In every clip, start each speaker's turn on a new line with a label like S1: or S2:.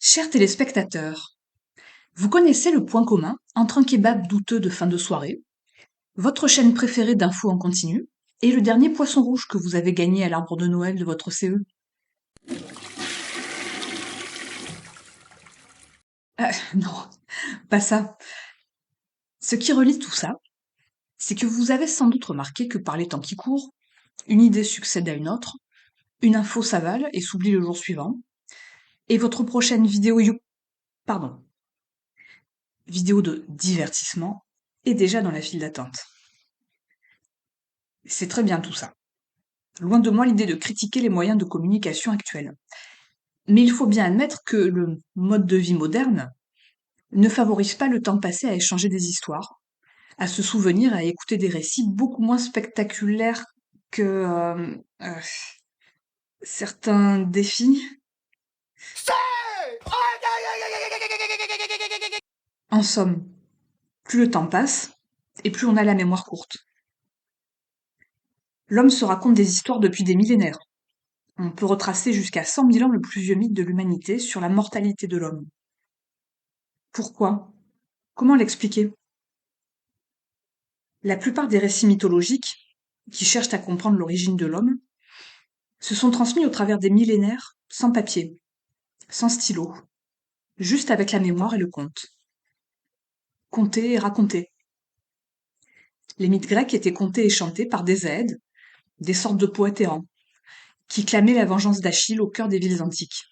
S1: Chers téléspectateurs, vous connaissez le point commun entre un kebab douteux de fin de soirée, votre chaîne préférée d'infos en continu et le dernier poisson rouge que vous avez gagné à l'arbre de Noël de votre CE? Ah, non, pas ça. Ce qui relie tout ça, c'est que vous avez sans doute remarqué que par les temps qui courent, une idée succède à une autre, une info s'avale et s'oublie le jour suivant, et votre prochaine pardon, vidéo de divertissement est déjà dans la file d'attente. C'est très bien tout ça. Loin de moi l'idée de critiquer les moyens de communication actuels. Mais il faut bien admettre que le mode de vie moderne ne favorise pas le temps passé à échanger des histoires, à se souvenir, à écouter des récits beaucoup moins spectaculaires que certains défis. En somme, plus le temps passe, et plus on a la mémoire courte. L'homme se raconte des histoires depuis des millénaires. On peut retracer jusqu'à 100 000 ans le plus vieux mythe de l'humanité sur la mortalité de l'homme. Pourquoi? Comment l'expliquer? La plupart des récits mythologiques, qui cherchent à comprendre l'origine de l'homme, se sont transmis au travers des millénaires, sans papier, sans stylo, juste avec la mémoire et le conte. Conter et raconter. Les mythes grecs étaient contés et chantés par des aèdes, des sortes de poètes errants, qui clamaient la vengeance d'Achille au cœur des villes antiques.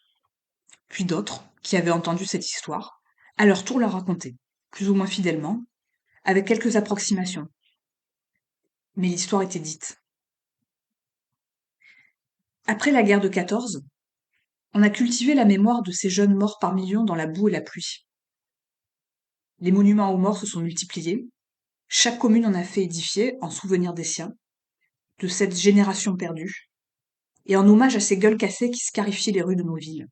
S1: Puis d'autres, qui avaient entendu cette histoire, à leur tour la racontaient, plus ou moins fidèlement, avec quelques approximations. Mais l'histoire était dite. Après la guerre de 14, on a cultivé la mémoire de ces jeunes morts par millions dans la boue et la pluie. Les monuments aux morts se sont multipliés. Chaque commune en a fait édifier en souvenir des siens, de cette génération perdue, et en hommage à ces gueules cassées qui scarifiaient les rues de nos villes.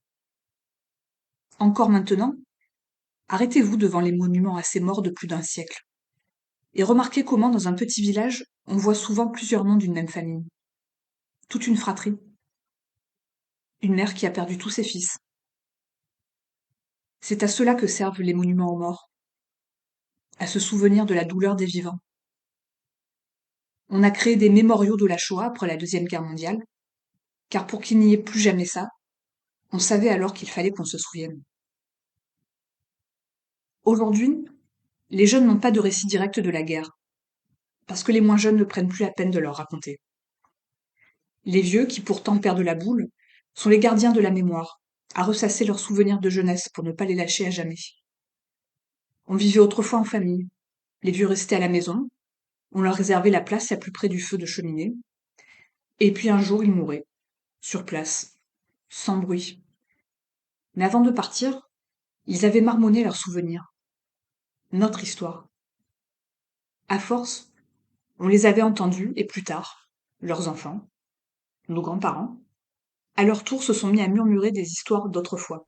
S1: Encore maintenant, arrêtez-vous devant les monuments à ces morts de plus d'un siècle, et remarquez comment dans un petit village, on voit souvent plusieurs noms d'une même famille. Toute une fratrie. Une mère qui a perdu tous ses fils. C'est à cela que servent les monuments aux morts, à se souvenir de la douleur des vivants. On a créé des mémoriaux de la Shoah après la Deuxième Guerre mondiale, car pour qu'il n'y ait plus jamais ça, on savait alors qu'il fallait qu'on se souvienne. Aujourd'hui, les jeunes n'ont pas de récit direct de la guerre, parce que les moins jeunes ne prennent plus la peine de leur raconter. Les vieux, qui pourtant perdent la boule, sont les gardiens de la mémoire, à ressasser leurs souvenirs de jeunesse pour ne pas les lâcher à jamais. On vivait autrefois en famille. Les vieux restaient à la maison, on leur réservait la place la plus près du feu de cheminée, et puis un jour ils mouraient, sur place, sans bruit. Mais avant de partir, ils avaient marmonné leurs souvenirs, notre histoire. À force, on les avait entendus, et plus tard, leurs enfants, nos grands-parents, à leur tour se sont mis à murmurer des histoires d'autrefois.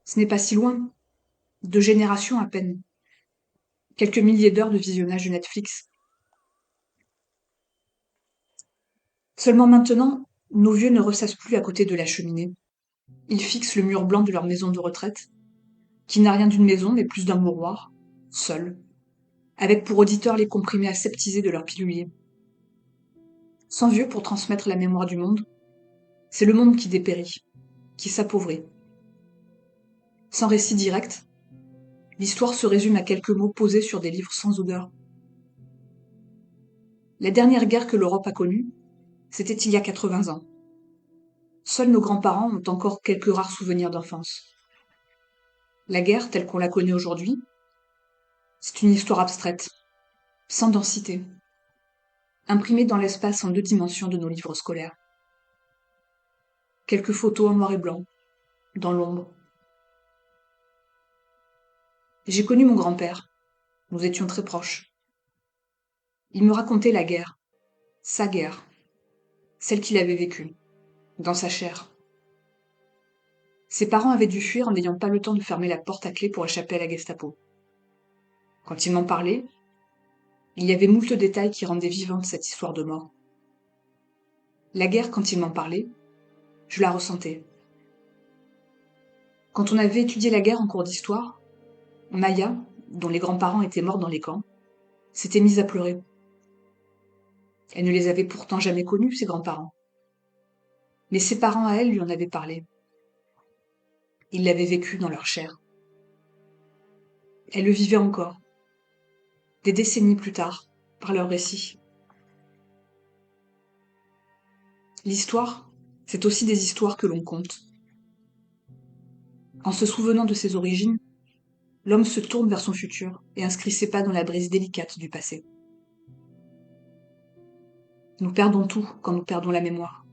S1: Ce n'est pas si loin, 2 générations à peine, quelques milliers d'heures de visionnage de Netflix. Seulement maintenant, nos vieux ne ressassent plus à côté de la cheminée. Ils fixent le mur blanc de leur maison de retraite, qui n'a rien d'une maison mais plus d'un mouroir, seul, avec pour auditeurs les comprimés aseptisés de leur pilulier. Sans vieux pour transmettre la mémoire du monde, c'est le monde qui dépérit, qui s'appauvrit. Sans récit direct, l'histoire se résume à quelques mots posés sur des livres sans odeur. La dernière guerre que l'Europe a connue, c'était il y a 80 ans. Seuls nos grands-parents ont encore quelques rares souvenirs d'enfance. La guerre, telle qu'on la connaît aujourd'hui, c'est une histoire abstraite, sans densité, imprimée dans l'espace en 2 dimensions de nos livres scolaires. Quelques photos en noir et blanc, dans l'ombre. J'ai connu mon grand-père. Nous étions très proches. Il me racontait la guerre, sa guerre, celle qu'il avait vécue, dans sa chair. Ses parents avaient dû fuir en n'ayant pas le temps de fermer la porte à clé pour échapper à la Gestapo. Quand il m'en parlait, il y avait moult détails qui rendaient vivante cette histoire de mort. La guerre, quand il m'en parlait, je la ressentais. Quand on avait étudié la guerre en cours d'histoire, Maya, dont les grands-parents étaient morts dans les camps, s'était mise à pleurer. Elle ne les avait pourtant jamais connus, ses grands-parents. Mais ses parents à elle lui en avaient parlé. Ils l'avaient vécu dans leur chair. Elle le vivait encore, des décennies plus tard, par leurs récits. L'histoire, c'est aussi des histoires que l'on compte. En se souvenant de ses origines, l'homme se tourne vers son futur et inscrit ses pas dans la brise délicate du passé. Nous perdons tout quand nous perdons la mémoire.